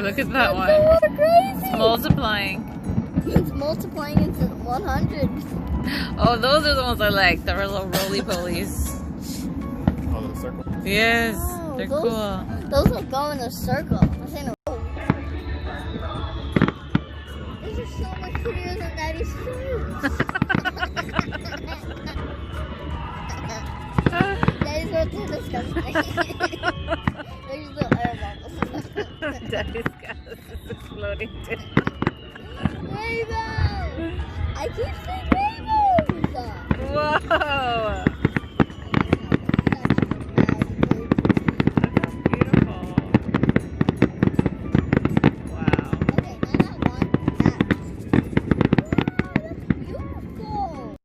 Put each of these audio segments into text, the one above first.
look at that one. So crazy. It's multiplying. It's multiplying into 100. Oh, those are the ones I like. The little roly-polies. Oh, the circle? Yes, Oh, they're those, cool. Those will go in a circle. I'm saying these are so much prettier than Daddy's shoes. Daddy's going to disgusting. There's the air bubbles. Daddy's gas is exploding too. Rainbow! I keep seeing rainbows! Whoa! Look how beautiful. Wow. Okay, now that one, that's beautiful!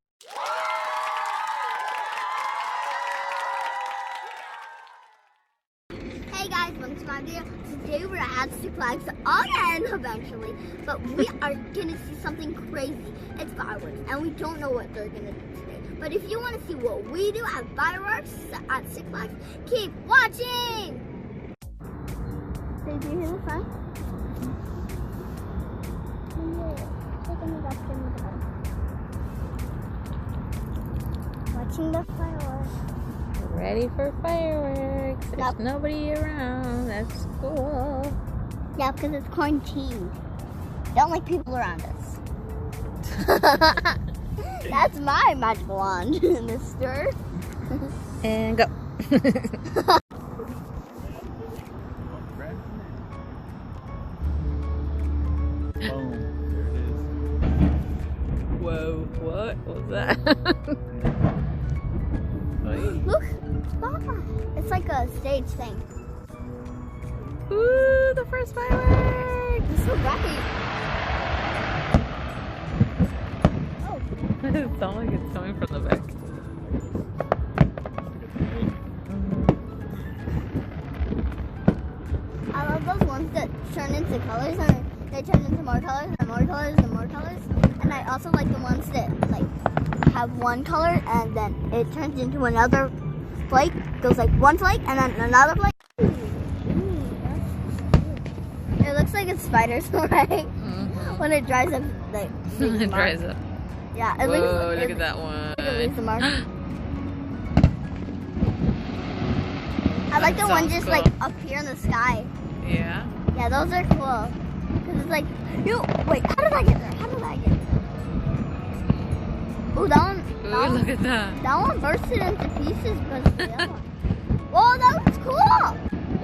Hey guys, welcome to my video. Today we're at Six Flags again, eventually, but we are gonna see something crazy. It's fireworks, and we don't know what they're gonna do today. But if you want to see what we do at fireworks at Six Flags, keep watching. Did you hear the fun? Watching the fireworks. Ready for fireworks. There's Yep. nobody around. That's cool. Yeah, because it's quarantined. Don't like people around us. That's my magic wand, mister. And go. Boom. There it is. Whoa, what was that? Look, Papa. It's like a stage thing. Ooh, the first fireworks! It's so bright. Oh, It sounds like it's coming from the back. I love those ones that turn into colors and they turn into more colors and more colors and more colors. And I also like the ones that like have one color and then it turns into another flake. Goes like one flake and then another flake. It looks like it's spiders, right? Mm-hmm. When it dries up, like leaves a It mark. dries up. Yeah, it Whoa, leaves, look at that one. It leaves a mark. I like the That ones sounds just cool. like up here in the sky. Yeah. Yeah, those are cool. Cause it's like, wait, how did I get there? How did I get there? Ooh, that one. Ooh, look at that. That one bursted into pieces, but the other one. Whoa, that looks cool.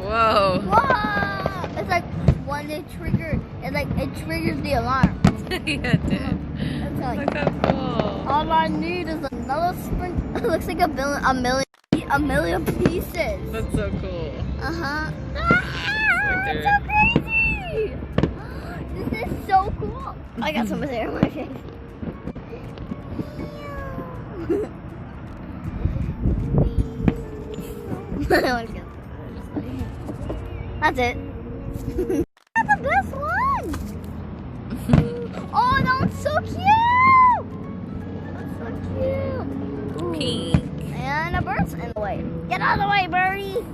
Whoa. Whoa! It's like when it triggers, it triggers the alarm. Yeah, it did. It's like, Look how cool. all I need is another sprint. It looks like a million pieces. That's so cool. Uh-huh. Like That's they're- so crazy! This is so cool. I got some of there in my face. That's it. That's the best one! Oh, that one's so cute! That's so cute. Ooh. Pink. And a bird's in the way. Get out of the way, birdie!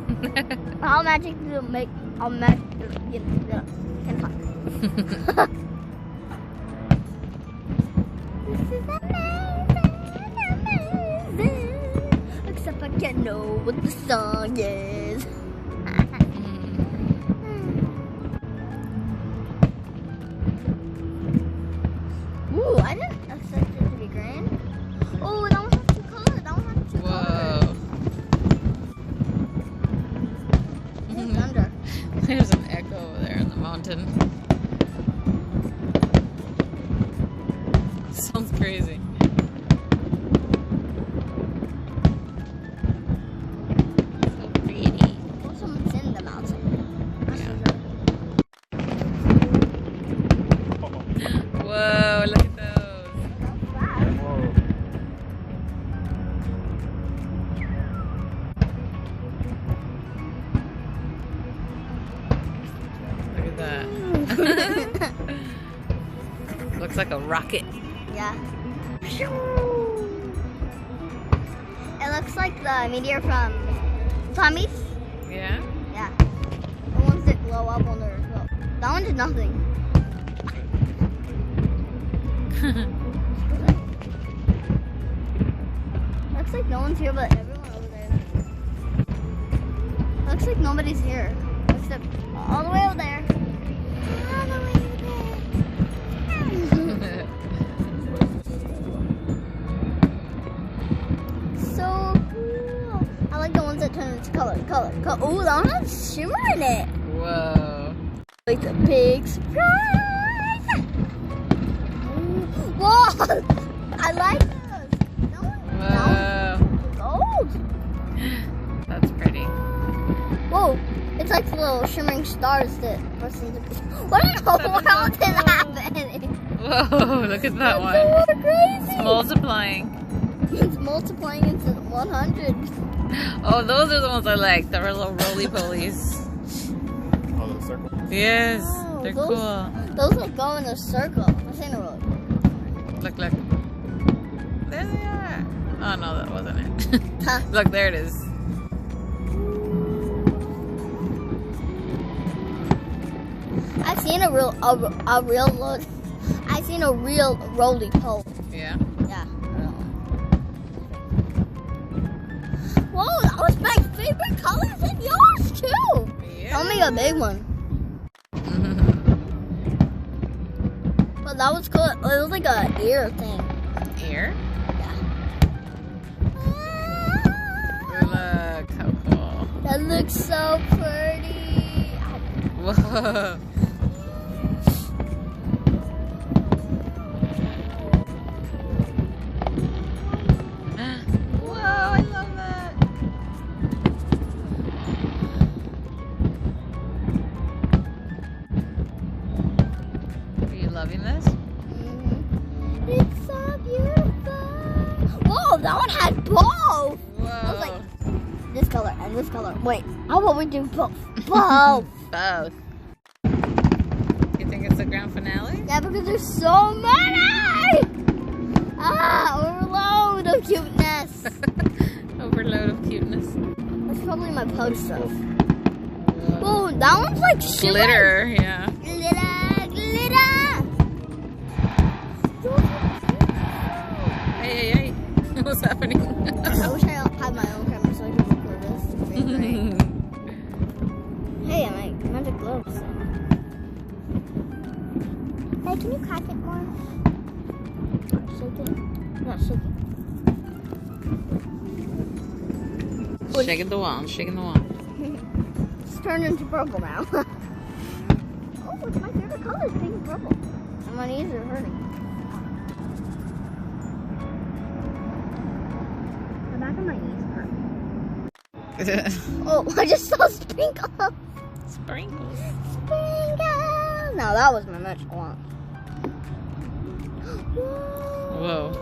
I'll magic to make. I'll magic. Yeah. This is amazing. Except I can't know what the song is. Ooh, I didn't expect it to be green. Oh, that one has two colors. That one has two colors. Whoa. It's thunder. There's an echo over there in the mountain. Sounds crazy. So pretty. Oh, someone's in the mountain. Yeah. Whoa, look at those. Whoa. Look at that. Looks like a rocket. Yeah. It looks like the meteor from Tommy's. Yeah? Yeah. The ones that glow up when they're That one did nothing. Looks like no one's here, but everyone over there. Looks like nobody's here. Except all the way over there. All the way over there. So cool. I like the ones that turn into color. Ooh, that one has shimmer in it. Whoa. Like a big surprise. Whoa. I like those. No one. Whoa. Gold. That's pretty. Whoa. It's like little shimmering stars that burst into pieces. What in the world is happening? Whoa, look at that one. That's so crazy. It's multiplying. It's multiplying into 100. Oh, those are the ones I like. The little roly-polies. Oh, the circle. Yes, Wow, they're those- cool. Those like go in a circle. I'm saying a road. Look. There they are. Oh, no, that wasn't it. Huh? Look, there it is. I've seen a real roly pole. Yeah. Yeah. Whoa, that was my favorite colors and yours too. Yeah. Tell me a big one. But that was cool. It was like a ear thing. Ear? Yeah. Look, how cool. That looks so pretty. Whoa. Whoa, I love that. Are you loving this? It's so beautiful. Whoa, that one had both. Whoa. I was like, this color and this color. Wait, how about we do both? Both. Both. You think it's the grand finale? Yeah, because there's so many. Overload of cuteness. Overload of cuteness. That's probably my pug stuff. Whoa, that one's like shimmer. Glitter, yeah. Glitter. Hey. What's happening? I wish I had my own camera so I could record this. It's really great. Hey, I like magic gloves. Hey, can you crack it more? Shake it. Not shake it. Shaking the wand, shaking the wand. It's turned into purple now. Oh, it's my favorite color, pink and purple. And my knees are hurting. The back of my knees hurt. Oh, I just saw sprinkles. Sprinkles. Sprinkles. Now that was my magic wand. Whoa.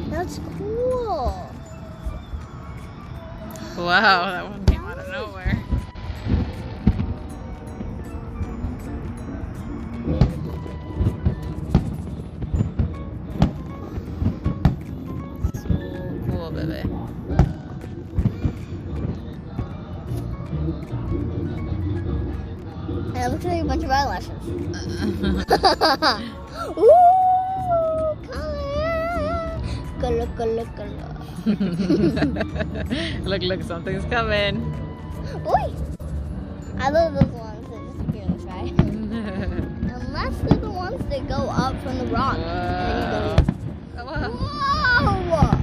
That's cool. Wow, that one came out of nowhere. So cool, baby. And it looks like a bunch of eyelashes. Ooh, color. Color. Look, something's coming. Oi! I love those ones that disappear in the sky. Unless they're the ones that go up from the rock. Whoa. Whoa!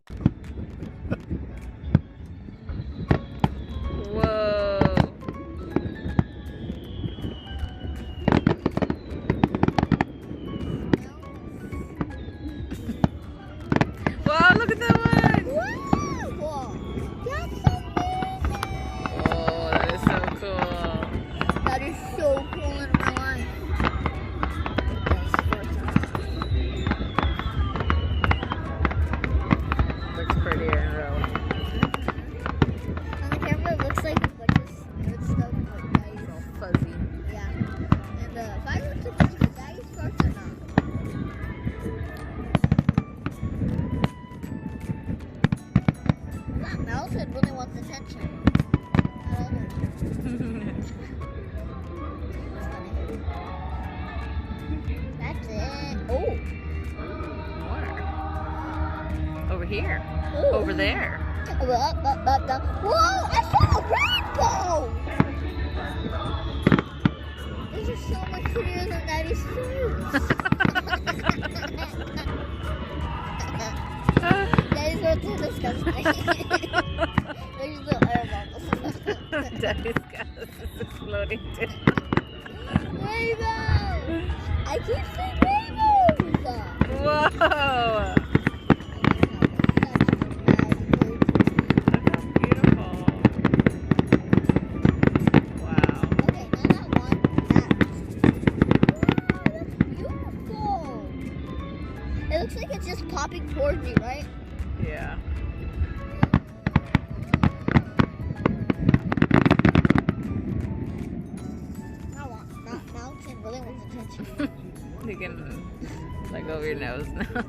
Whoa. Wow, look at that one. Whoa! That's amazing! Oh, that is so cool. That is so cool in real life. here. Ooh. Over there. Whoa, I saw a rainbow! This is so much prettier than Daddy's face. Daddy's are too disgusting. There's the air bubbles. Daddy's gas is exploding too. Rainbow! I keep seeing rainbows! Whoa! It looks like it's just popping towards you, right? Yeah. Now it really wants attention. You can let go of your nose now.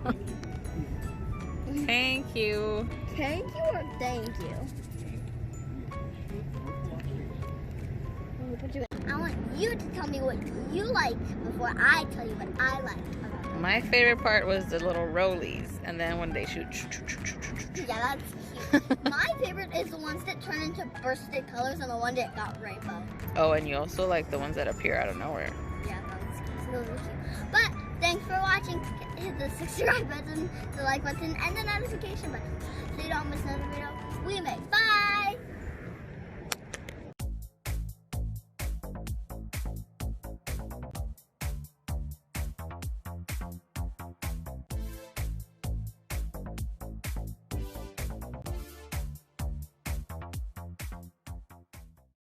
Thank you. Thank you or thank you? I want you to tell me what you like before I tell you what I like about it. My favorite part was the little rollies, and then when they shoot. Yeah, that's cute. My favorite is the ones that turn into bursted colors and the one that got rainbow. Oh, and you also like the ones that appear out of nowhere. Yeah, those are cute. But thanks for watching. Hit the subscribe button, the like button, and the notification button so you don't miss another video we make. Bye!